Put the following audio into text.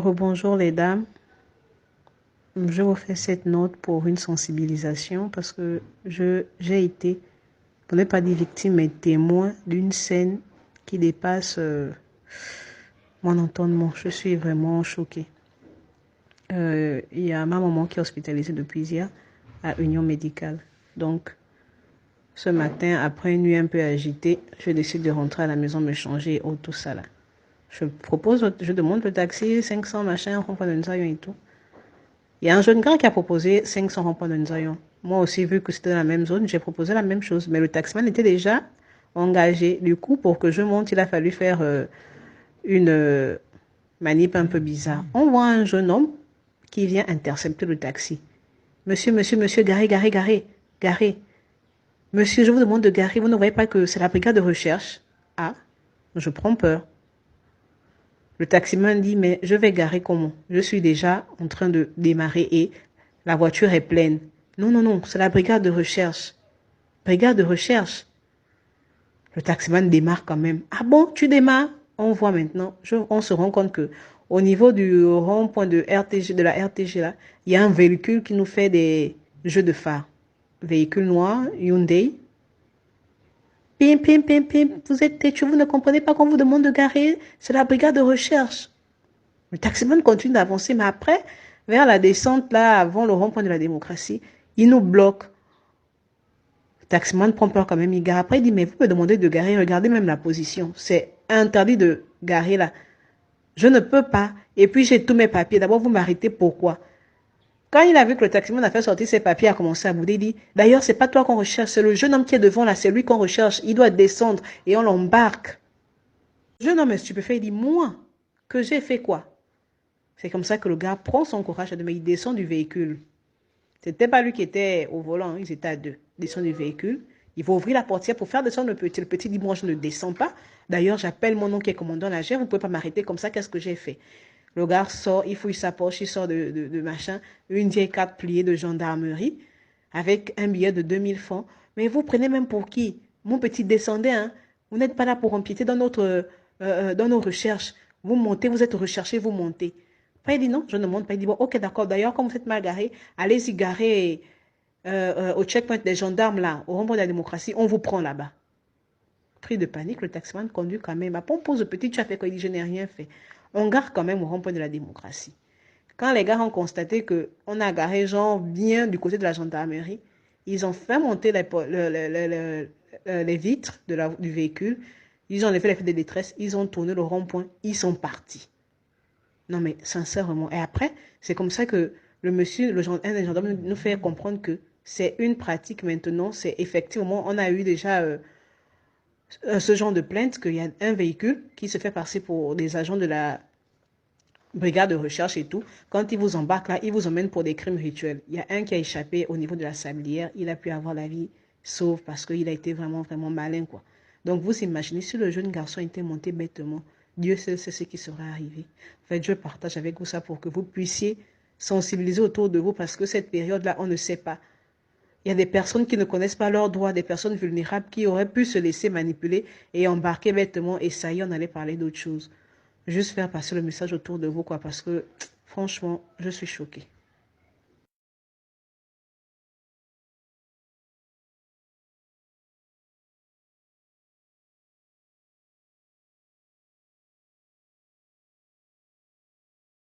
Rebonjour les dames. Je vous fais cette note pour une sensibilisation parce que j'ai été, pour ne pas dire victime, mais témoin d'une scène qui dépasse mon entendement. Je suis vraiment choquée. Il y a ma maman qui est hospitalisée depuis hier à Union médicale. Donc, ce matin, après une nuit un peu agitée, je décide de rentrer à la maison, me changer et tout ça là. Je demande le taxi, 500 machin, rond-point de Nzayon et tout. Il y a un jeune gars qui a proposé 500 rond-point de Nzayon. Moi aussi, vu que c'était dans la même zone, j'ai proposé la même chose. Mais le taximan était déjà engagé. Du coup, pour que je monte, il a fallu faire une manip un peu bizarre. On voit un jeune homme qui vient intercepter le taxi. Monsieur, garez, garez, garez, garez. Monsieur, je vous demande de garer. Vous ne voyez pas que c'est la brigade de recherche? Ah, je prends peur. Le taximan dit, mais je vais garer comment? Je suis déjà en train de démarrer et la voiture est pleine. Non, non, non, c'est la brigade de recherche. Brigade de recherche. Le taximan démarre quand même. Ah bon, tu démarres? On voit maintenant, on se rend compte que au niveau du rond-point de RTG, de la RTG là, il y a un véhicule qui nous fait des jeux de phare. Véhicule noir, Hyundai. Pim, pim, pim, pim, vous êtes têtu, vous ne comprenez pas qu'on vous demande de garer, c'est la brigade de recherche. Le taximan continue d'avancer, mais après, vers la descente, là, avant le rond-point de la démocratie, il nous bloque. Le taximan prend peur quand même, il gare. Après, il dit, mais vous me demandez de garer, regardez même la position. C'est interdit de garer là. Je ne peux pas. Et puis, j'ai tous mes papiers. D'abord, vous m'arrêtez, pourquoi? Quand il a vu que le taximan a fait sortir ses papiers, il a commencé à bouder, il dit, d'ailleurs, c'est pas toi qu'on recherche, c'est le jeune homme qui est devant là, c'est lui qu'on recherche. Il doit descendre et on l'embarque. Le jeune homme est stupéfait, il dit, moi, que j'ai fait quoi? C'est comme ça que le gars prend son courage à deux, mais il descend du véhicule. C'était pas lui qui était au volant, ils étaient à deux. Il descend du véhicule. Il va ouvrir la portière pour faire descendre le petit. Le petit dit, moi, je ne descends pas. D'ailleurs, j'appelle mon oncle qui est commandant la GR. Vous ne pouvez pas m'arrêter comme ça. Qu'est-ce que j'ai fait? Le gars sort, il fouille sa poche, il sort de machin, une vieille carte pliée de gendarmerie avec un billet de 2000 francs. Mais vous prenez même pour qui? Mon petit, descendez, hein. Vous n'êtes pas là pour empiéter dans nos recherches. Vous montez, vous êtes recherché, vous montez. Après, il dit non, je ne monte pas. Il dit bon, ok, d'accord. D'ailleurs, comme vous êtes mal garé, allez-y garer au checkpoint des gendarmes là, au rond-point de la démocratie, on vous prend là-bas. Pris de panique, le taximan conduit quand même. Après, on pose le petit, tu as fait quoi? Il dit je n'ai rien fait. On gare quand même au rond-point de la démocratie. Quand les gars ont constaté qu'on a garé genre bien du côté de la gendarmerie, ils ont fait monter les vitres du véhicule, ils ont enlevé les feux de détresse, ils ont tourné le rond-point, ils sont partis. Non mais sincèrement. Et après, c'est comme ça que le monsieur, un des gendarmes nous fait comprendre que c'est une pratique maintenant, c'est effectivement, on a eu déjà ce genre de plainte qu'il y a un véhicule qui se fait passer pour des agents de la brigade de recherche et tout. Quand ils vous embarquent là, ils vous emmènent pour des crimes rituels. Il y a un qui a échappé au niveau de la sablière, il a pu avoir la vie sauve parce qu'il a été vraiment, vraiment malin, quoi. Donc vous imaginez si le jeune garçon était monté bêtement, Dieu seul sait ce qui serait arrivé. En fait, je partage avec vous ça pour que vous puissiez sensibiliser autour de vous parce que cette période-là, on ne sait pas. Il y a des personnes qui ne connaissent pas leurs droits, des personnes vulnérables qui auraient pu se laisser manipuler et embarquer bêtement et ça y est, on allait parler d'autre chose. Juste faire passer le message autour de vous, quoi, parce que franchement, je suis choquée.